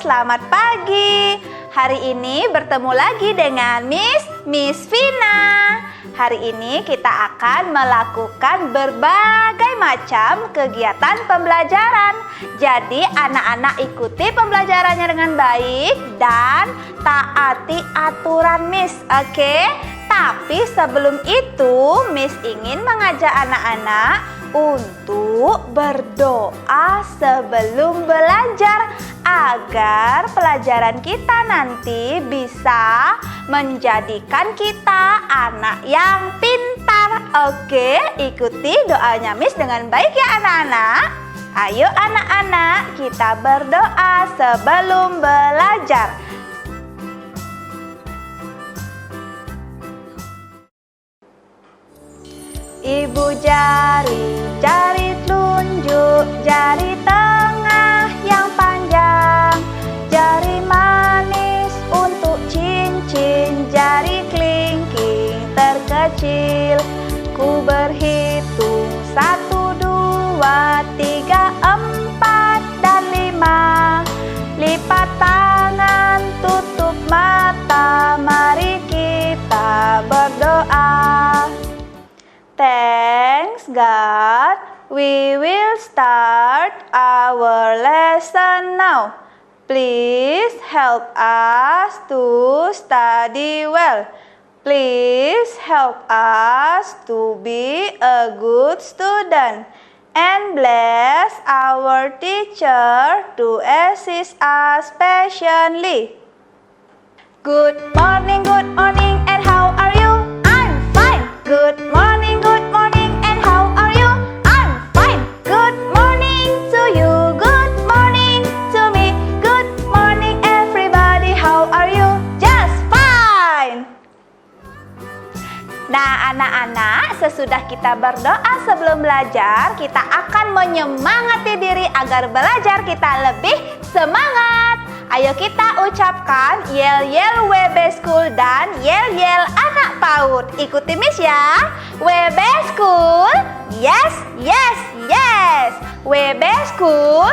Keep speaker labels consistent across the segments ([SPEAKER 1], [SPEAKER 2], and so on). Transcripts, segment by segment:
[SPEAKER 1] selamat pagi. Hari ini bertemu lagi dengan Miss Vina. Hari ini kita akan melakukan berbagai macam kegiatan pembelajaran. Jadi anak-anak ikuti pembelajarannya dengan baik dan taati aturan Miss, oke? Tapi sebelum itu Miss ingin mengajak anak-anak untuk berdoa sebelum belajar agar pelajaran kita nanti bisa menjadikan kita anak yang pintar. Oke, ikuti doanya Miss dengan baik ya anak-anak. Ayo anak-anak, kita berdoa sebelum belajar. Ibu jari, jari telunjuk, jari tengah yang panjang, jari manis untuk cincin, jari kelingking terkecil. Ku berhitung 1, 2, 3, 4, dan 5. Lipat tangan, tutup mata, mari kita berdoa. Thanks God, we will start our lesson now. Please help us to study well. Please help us to be a good student. And bless our teacher to assist us patiently. Good morning, and how are you? I'm fine. Good morning, and how are you? I'm fine. Good morning to you, good morning to me. Good morning everybody, how are you? Just fine. Nah anak-anak, sesudah kita berdoa sebelum belajar, kita akan menyemangati diri agar belajar kita lebih semangat. Ayo kita ucapkan yel-yel WB School dan yel-yel anak PAUD. Ikuti Miss ya. WB School, yes, yes, yes. WB School,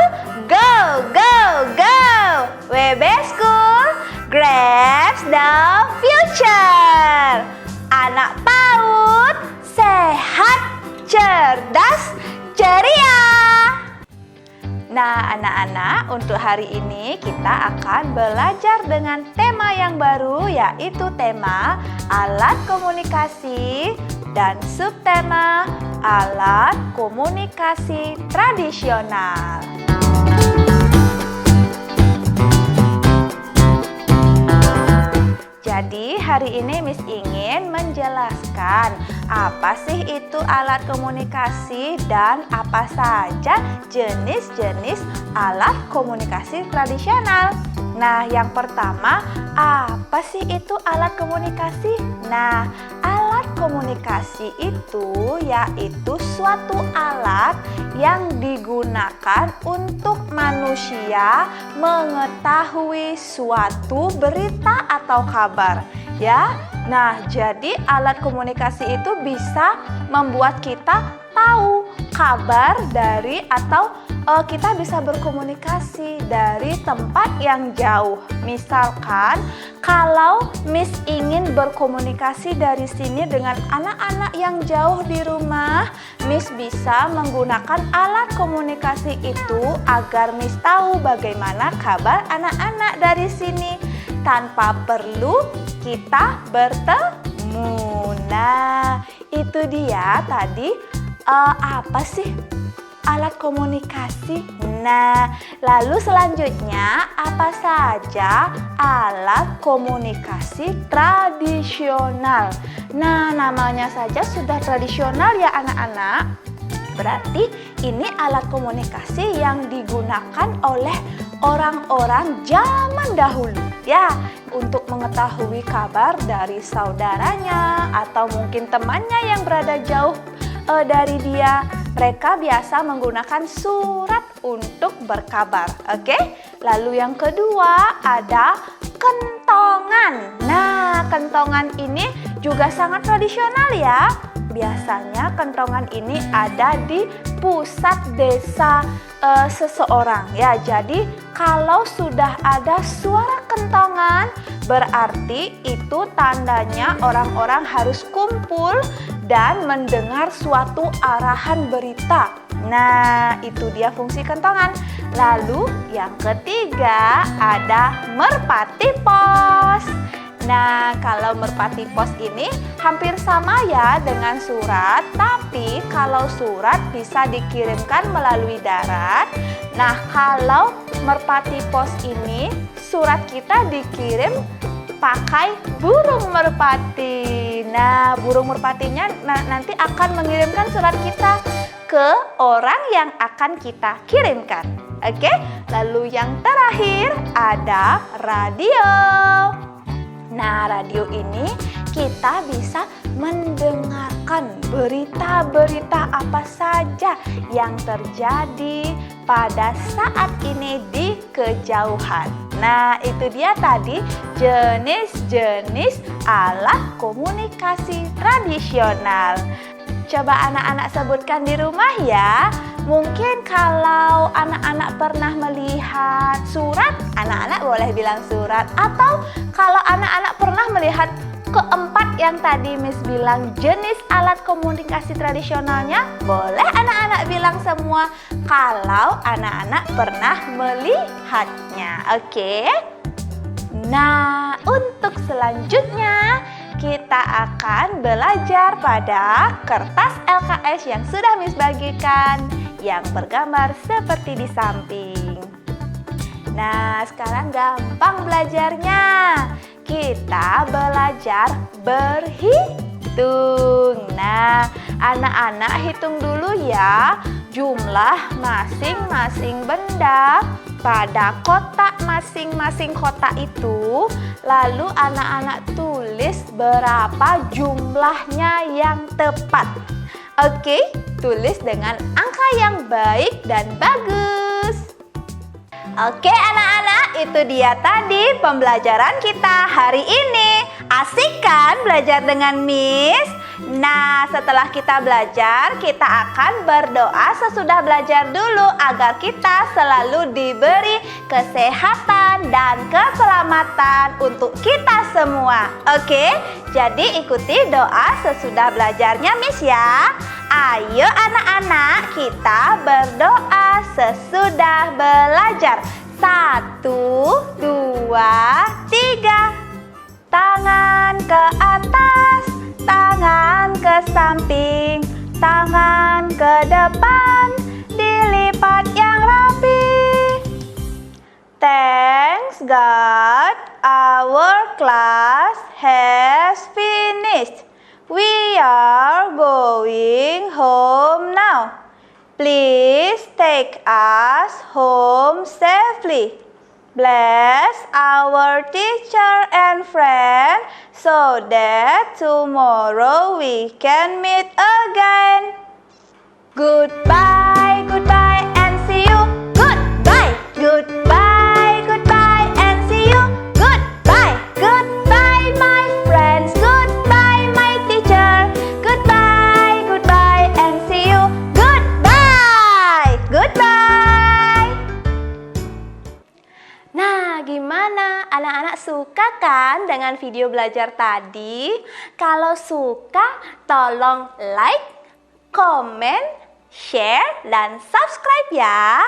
[SPEAKER 1] go, go, go. WB School, grabs the future. Anak PAUD, sehat, cerdas, ceria. Nah anak-anak, untuk hari ini kita akan belajar dengan tema yang baru, yaitu tema alat komunikasi dan subtema alat komunikasi tradisional. Jadi hari ini Miss ingin menjelaskan apa sih itu alat komunikasi dan apa saja jenis-jenis alat komunikasi tradisional. Nah, yang pertama, apa sih itu alat komunikasi? Nah, alat komunikasi itu yaitu suatu alat yang digunakan untuk manusia mengetahui suatu berita atau kabar, ya. Nah, jadi alat komunikasi itu bisa membuat kita tahu kabar dari atau kita bisa berkomunikasi dari tempat yang jauh. Misalkan kalau Miss ingin berkomunikasi dari sini dengan anak-anak yang jauh di rumah, Miss bisa menggunakan alat komunikasi itu agar Miss tahu bagaimana kabar anak-anak dari sini tanpa perlu kita bertemu. Nah, itu dia tadi apa sih alat komunikasi? Nah, lalu selanjutnya apa saja alat komunikasi tradisional? Nah, namanya saja sudah tradisional ya anak-anak. Berarti ini alat komunikasi yang digunakan oleh orang-orang zaman dahulu, ya, untuk mengetahui kabar dari saudaranya atau mungkin temannya yang berada jauh dari dia. Mereka biasa menggunakan surat untuk berkabar. Oke? Lalu yang kedua ada kentongan. Nah, kentongan ini juga sangat tradisional ya. Biasanya kentongan ini ada di pusat desa seseorang ya. Jadi kalau sudah ada suara kentongan, berarti itu tandanya orang-orang harus kumpul dan mendengar suatu arahan berita. Nah, itu dia fungsi kentongan. Lalu yang ketiga ada merpati pos. Nah, kalau merpati pos ini hampir sama ya dengan surat, tapi kalau surat bisa dikirimkan melalui darat. Nah, kalau merpati pos ini surat kita dikirim pakai burung merpati. Nah, burung merpatinya nanti akan mengirimkan surat kita ke orang yang akan kita kirimkan. Oke, lalu yang terakhir ada radio. Nah, radio ini kita bisa mendengarkan berita-berita apa saja yang terjadi pada saat ini di kejauhan. Nah, itu dia tadi jenis-jenis alat komunikasi tradisional. Coba anak-anak sebutkan di rumah ya. Mungkin kalau anak-anak pernah melihat surat, anak-anak boleh bilang surat. Atau kalau anak-anak pernah melihat keempat yang tadi Miss bilang jenis alat komunikasi tradisionalnya, boleh anak-anak bilang semua kalau anak-anak pernah melihatnya. Oke? Nah, untuk selanjutnya kita akan belajar pada kertas LKS yang sudah Miss bagikan, yang bergambar seperti di samping. Nah, sekarang gampang belajarnya. Kita belajar berhitung. Nah, anak-anak hitung dulu ya jumlah masing-masing benda pada kotak masing-masing kotak itu. Lalu anak-anak tulis berapa jumlahnya yang tepat. Oke, tulis dengan angka yang baik dan bagus. Oke anak-anak, itu dia tadi pembelajaran kita hari ini. Asik kan belajar dengan Miss? Nah, setelah kita belajar, kita akan berdoa sesudah belajar dulu agar kita selalu diberi kesehatan dan keselamatan untuk kita semua. Oke, jadi ikuti doa sesudah belajarnya Miss ya. Ayo anak-anak, kita berdoa sesudah belajar. 1, 2, 3. Tangan ke atas, tangan ke samping, tangan ke depan, dilipat yang rapi. Thanks God, our class has finished. We are going home now. Please take us home safely. Bless our teacher and friend so that tomorrow we can meet again. Goodbye, goodbye, and see you. Goodbye, goodbye, goodbye, and see you. Goodbye, goodbye, my friends. Goodbye, my teacher. Goodbye, goodbye, and see you. Goodbye, goodbye. Nah, gimana? Anak-anak suka kan dengan video belajar tadi? Kalau suka, tolong like, comment, share, dan subscribe ya.